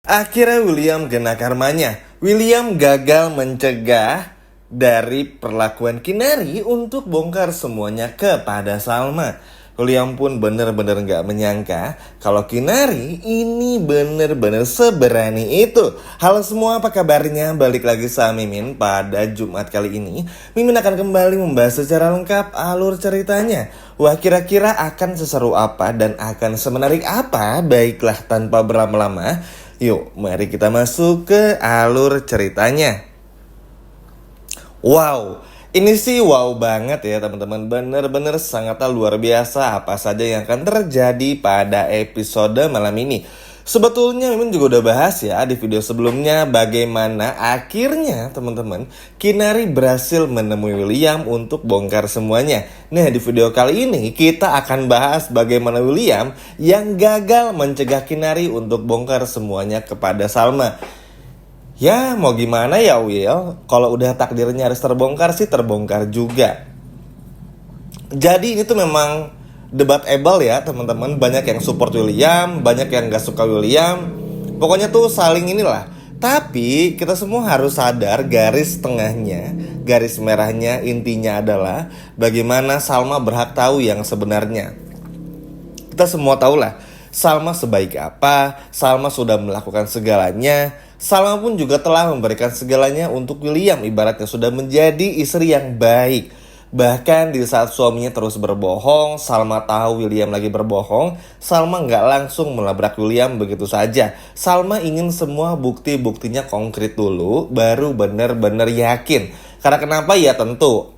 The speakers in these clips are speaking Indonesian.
Akhirnya William kena karmanya. William gagal mencegah dari perlakuan Kinari untuk bongkar semuanya kepada Salma. William pun bener-bener gak menyangka kalau Kinari ini bener-bener seberani itu. Halo semua, apa kabarnya? Balik lagi sama Mimin pada Jumat kali ini. Mimin akan kembali membahas secara lengkap alur ceritanya. Wah, kira-kira akan seseru apa dan akan semenarik apa? Baiklah, tanpa berlama-lama, yuk mari kita masuk ke alur ceritanya. Wow, ini sih wow banget ya teman-teman. Bener-bener sangatlah luar biasa apa saja yang akan terjadi pada episode malam ini. Sebetulnya Mimin juga udah bahas ya di video sebelumnya bagaimana akhirnya teman-teman Kinari berhasil menemui William untuk bongkar semuanya. Nah, di video kali ini kita akan bahas bagaimana William yang gagal mencegah Kinari untuk bongkar semuanya kepada Salma. Ya mau gimana ya Will, kalau udah takdirnya harus terbongkar sih terbongkar juga. Jadi ini tuh memang debatable ya teman-teman. Banyak yang support William, banyak yang gak suka William. Pokoknya tuh saling inilah. Tapi kita semua harus sadar garis tengahnya, garis merahnya intinya adalah bagaimana Salma berhak tahu yang sebenarnya. Kita semua tahulah Salma sebaik apa, Salma sudah melakukan segalanya. Salma pun juga telah memberikan segalanya untuk William, ibaratnya sudah menjadi istri yang baik. Bahkan di saat suaminya terus berbohong, Salma tahu William lagi berbohong, Salma nggak langsung melabrak William begitu saja. Salma ingin semua bukti-buktinya konkret dulu, baru benar-benar yakin. Karena kenapa? Ya tentu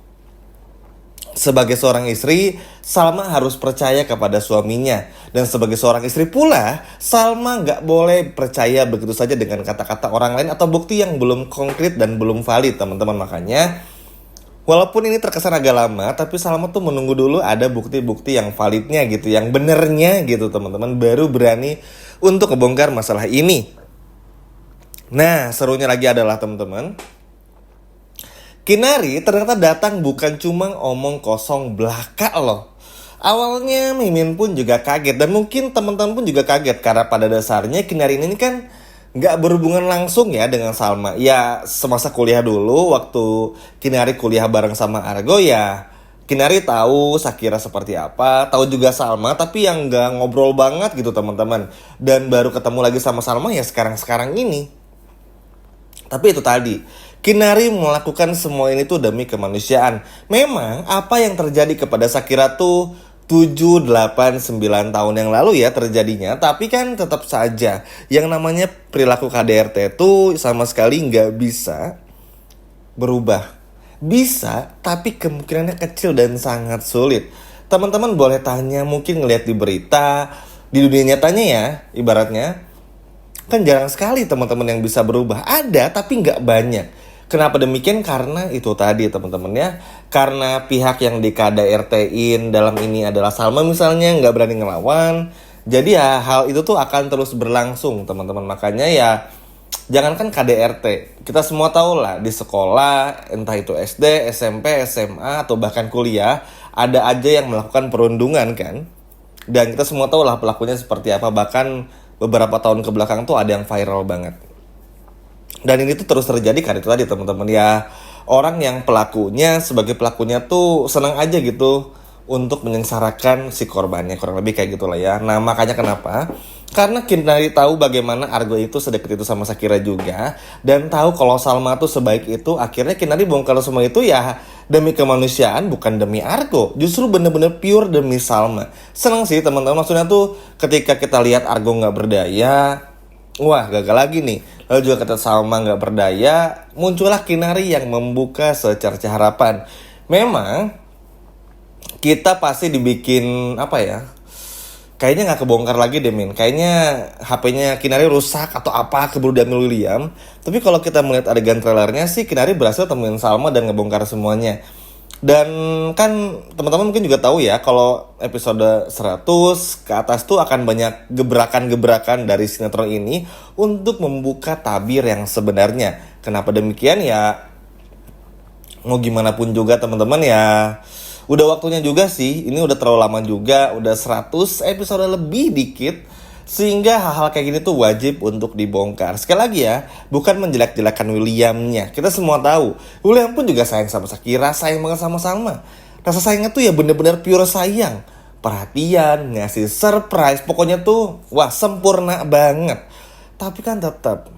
sebagai seorang istri, Salma harus percaya kepada suaminya. Dan sebagai seorang istri pula, Salma nggak boleh percaya begitu saja dengan kata-kata orang lain atau bukti yang belum konkret dan belum valid, teman-teman. Makanya, walaupun ini terkesan agak lama, tapi Salma tuh menunggu dulu ada bukti-bukti yang validnya gitu, yang benernya gitu, teman-teman. Baru berani untuk ngebongkar masalah ini. Nah, serunya lagi adalah teman-teman, Kinari ternyata datang bukan cuma omong kosong belaka loh. Awalnya Mimin pun juga kaget dan mungkin teman-teman pun juga kaget karena pada dasarnya Kinari ini kan nggak berhubungan langsung ya dengan Salma. Ya semasa kuliah dulu waktu Kinari kuliah bareng sama Argo ya Kinari tahu Shakira seperti apa, tahu juga Salma tapi yang nggak ngobrol banget gitu teman-teman. Dan baru ketemu lagi sama Salma ya sekarang-sekarang ini. Tapi itu tadi, Kinari melakukan semua ini tuh demi kemanusiaan. Memang apa yang terjadi kepada Shakira tuh 7, 8, 9 tahun yang lalu ya terjadinya. Tapi kan tetap saja yang namanya perilaku KDRT tuh sama sekali nggak bisa berubah. Bisa, tapi kemungkinannya kecil dan sangat sulit. Teman-teman boleh tanya, mungkin ngeliat di berita, di dunia nyatanya ya, ibaratnya kan jarang sekali teman-teman yang bisa berubah. Ada tapi nggak banyak. Kenapa demikian? Karena itu tadi teman-teman ya. Karena pihak yang di KDRT-in dalam ini adalah Salma misalnya nggak berani ngelawan. Jadi ya hal itu tuh akan terus berlangsung teman-teman. Makanya ya jangankan KDRT, kita semua tahu lah di sekolah, entah itu SD, SMP, SMA atau bahkan kuliah, ada aja yang melakukan perundungan kan. Dan kita semua tahu lah pelakunya seperti apa. Bahkan beberapa tahun ke belakang tuh ada yang viral banget. Dan ini tuh terus terjadi karena itu tadi teman-teman ya. Orang yang pelakunya sebagai pelakunya tuh senang aja gitu untuk menyengsarakan si korbannya. Kurang lebih kayak gitulah ya. Nah makanya kenapa? Karena Kinari tahu bagaimana Argo itu sedekat itu sama Shakira juga. Dan tahu kalau Salma tuh sebaik itu. Akhirnya Kinari bongkar semua itu ya demi kemanusiaan bukan demi Argo. Justru bener-bener pure demi Salma. Senang sih teman-teman. Maksudnya tuh ketika kita lihat Argo gak berdaya, wah gagal lagi nih. Lalu juga kata Salma gak berdaya, muncullah Kinari yang membuka secercah harapan. Memang kita pasti dibikin apa ya, kayaknya gak kebongkar lagi deh Min. Kayaknya HP-nya Kinari rusak atau apa, keburu diambil William. Tapi kalau kita melihat adegan trailernya sih Kinari berhasil temuin Salma dan ngebongkar semuanya. Dan kan teman-teman mungkin juga tahu ya kalau episode 100 ke atas tuh akan banyak gebrakan-gebrakan dari sinetron ini untuk membuka tabir yang sebenarnya. Kenapa demikian ya? Mau gimana pun juga teman-teman ya, udah waktunya juga sih. Ini udah terlalu lama juga, udah 100 episode lebih dikit. Sehingga hal-hal kayak gini tuh wajib untuk dibongkar. Sekali lagi ya, bukan menjelek-jelekan Williamnya. Kita semua tahu, William pun juga sayang sama Shakira, sayang banget sama-sama. Rasa sayangnya tuh ya bener-bener pure sayang. Perhatian, ngasih surprise, pokoknya tuh wah sempurna banget. Tapi kan tetap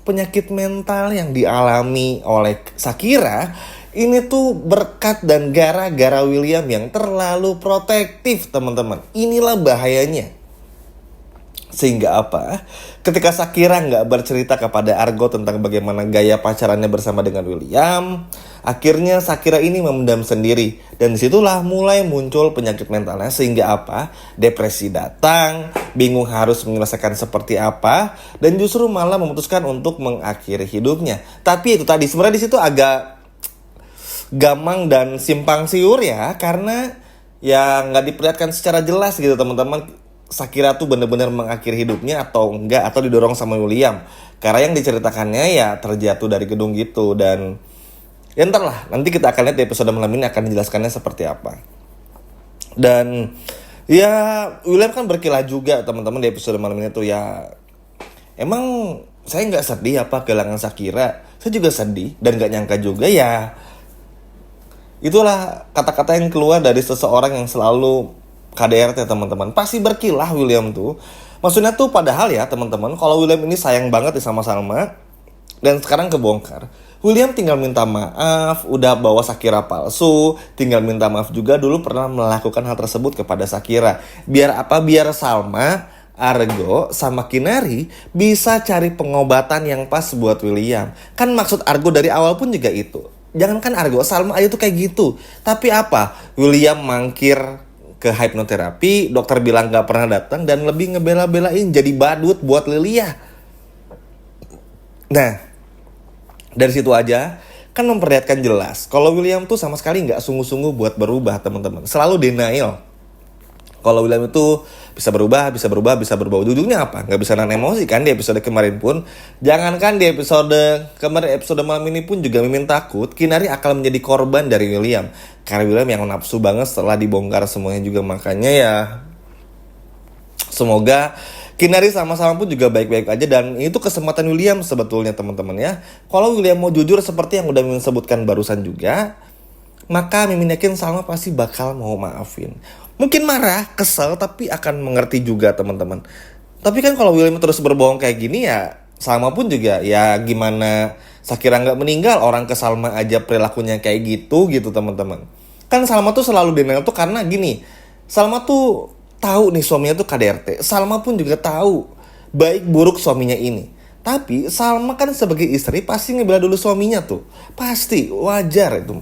penyakit mental yang dialami oleh Shakira ini tuh berkat dan gara-gara William yang terlalu protektif, teman-teman. Inilah bahayanya. Sehingga apa? Ketika Shakira nggak bercerita kepada Argo tentang bagaimana gaya pacarannya bersama dengan William, akhirnya Shakira ini memendam sendiri. Dan disitulah mulai muncul penyakit mentalnya. Sehingga apa? Depresi datang, bingung harus menyelesaikan seperti apa, dan justru malah memutuskan untuk mengakhiri hidupnya. Tapi itu tadi, sebenarnya di situ agak gamang dan simpang siur ya, karena ya nggak diperlihatkan secara jelas gitu teman-teman. Shakira tuh bener-bener mengakhiri hidupnya atau enggak, atau didorong sama William. Karena yang diceritakannya ya terjatuh dari gedung gitu. Dan ya ntar lah, nanti kita akan lihat di episode malam ini akan dijelaskannya seperti apa. Dan ya William kan berkilah juga teman-teman di episode malam ini tuh ya. Emang saya nggak sedih apa kehilangan Shakira? Saya juga sedih dan nggak nyangka juga ya. Itulah kata-kata yang keluar dari seseorang yang selalu KDRT teman-teman. Pasti berkilah William tuh. Maksudnya tuh padahal ya teman-teman, kalau William ini sayang banget ya sama Salma, dan sekarang kebongkar. William tinggal minta maaf, udah bawa Shakira palsu, tinggal minta maaf juga dulu pernah melakukan hal tersebut kepada Shakira. Biar apa? Biar Salma, Argo, sama Kinari bisa cari pengobatan yang pas buat William. Kan maksud Argo dari awal pun juga itu. Jangankan Argo, Salma aja tuh kayak gitu. Tapi apa? William mangkir ke hipnoterapi, dokter bilang gak pernah datang dan lebih ngebela-belain jadi badut buat Lilia. Nah, dari situ aja kan memperlihatkan jelas kalau William tuh sama sekali nggak sungguh-sungguh buat berubah teman-teman. Selalu denial. Kalau William itu bisa berubah. Ujungnya apa? Nggak bisa nahan emosi kan di episode kemarin pun. Jangankan di episode kemarin, episode malam ini pun juga Mimin takut Kinari akan menjadi korban dari William. Karena William yang nafsu banget setelah dibongkar semuanya juga. Makanya ya semoga Kinari sama-sama pun juga baik-baik aja. Dan itu kesempatan William sebetulnya teman-teman ya. Kalau William mau jujur seperti yang udah Mimin sebutkan barusan juga, maka Mimin yakin Salma pasti bakal mau maafin. Mungkin marah, kesel, tapi akan mengerti juga teman-teman. Tapi kan kalau William terus berbohong kayak gini ya, Salma pun juga ya gimana Shakira nggak meninggal, orang ke Salma aja perilakunya kayak gitu teman-teman. Kan Salma tuh selalu denial tuh karena gini, Salma tuh tahu nih suaminya tuh KDRT. Salma pun juga tahu baik buruk suaminya ini. Tapi Salma kan sebagai istri pasti ngebela dulu suaminya tuh. Pasti, wajar itu.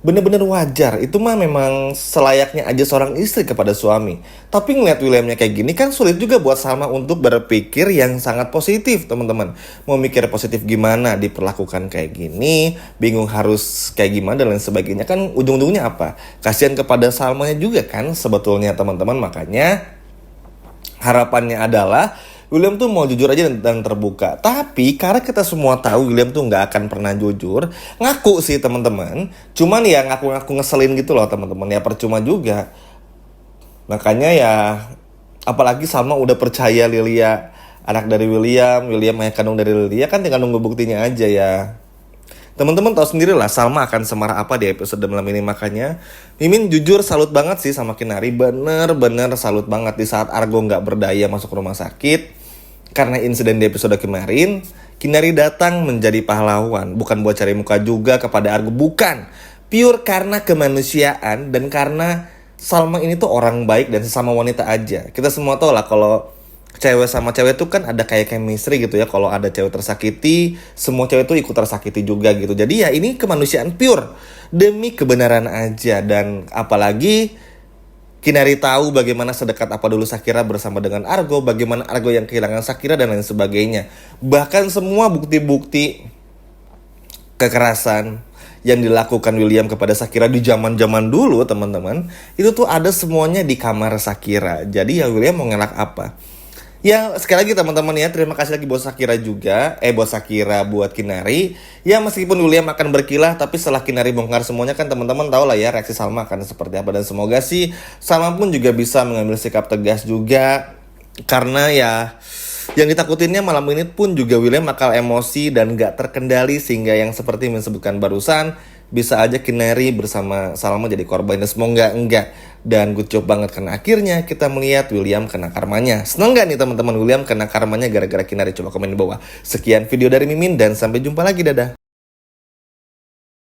Bener-bener wajar. Itu mah memang selayaknya aja seorang istri kepada suami. Tapi ngeliat Williamnya kayak gini kan sulit juga buat Salma untuk berpikir yang sangat positif teman-teman. Mau mikir positif gimana diperlakukan kayak gini, bingung harus kayak gimana dan lain sebagainya. Kan ujung-ujungnya apa? Kasihan kepada Salmanya juga kan sebetulnya teman-teman. Makanya harapannya adalah William tuh mau jujur aja dan terbuka. Tapi karena kita semua tahu William tuh nggak akan pernah jujur, ngaku sih teman-teman. Cuman ya ngaku-ngaku ngeselin gitu loh teman-teman. Ya percuma juga. Makanya ya apalagi Salma udah percaya Lilia anak dari William ayah kandung dari Lilia, kan tinggal nunggu buktinya aja ya. Teman-teman tahu sendiri lah Salma akan semarah apa di episode malam ini. Makanya Mimin jujur salut banget sih sama Kinari. Bener-bener salut banget di saat Argo gak berdaya masuk rumah sakit karena insiden di episode kemarin. Kinari datang menjadi pahlawan. Bukan buat cari muka juga kepada Argo. Bukan. Pure karena kemanusiaan. Dan karena Salma ini tuh orang baik dan sesama wanita aja. Kita semua tahu lah kalau cewek sama cewek tuh kan ada kayak chemistry gitu ya. Kalau ada cewek tersakiti, semua cewek tuh ikut tersakiti juga gitu. Jadi ya ini kemanusiaan pure, demi kebenaran aja. Dan apalagi Kinari tahu bagaimana sedekat apa dulu Shakira bersama dengan Argo, bagaimana Argo yang kehilangan Shakira dan lain sebagainya. Bahkan semua bukti-bukti kekerasan yang dilakukan William kepada Shakira di zaman-zaman dulu teman-teman, itu tuh ada semuanya di kamar Shakira. Jadi ya William mau ngelak apa? Ya sekali lagi teman-teman ya, terima kasih lagi buat Shakira juga, buat Shakira, buat Kinari. Ya meskipun William akan berkilah, tapi setelah Kinari bongkar semuanya kan teman-teman tahu lah ya reaksi Salma akan seperti apa. Dan semoga sih Salma pun juga bisa mengambil sikap tegas juga Karena ya yang ditakutinnya malam ini pun juga William bakal emosi dan gak terkendali, sehingga yang seperti yang disebutkan barusan bisa aja Kinari bersama Salma jadi korban, dan semoga enggak. Dan good job banget karena akhirnya kita melihat William kena karmanya. Seneng gak nih teman-teman William kena karmanya gara-gara Kinari? Coba komen di bawah. Sekian video dari Mimin dan sampai jumpa lagi, dadah.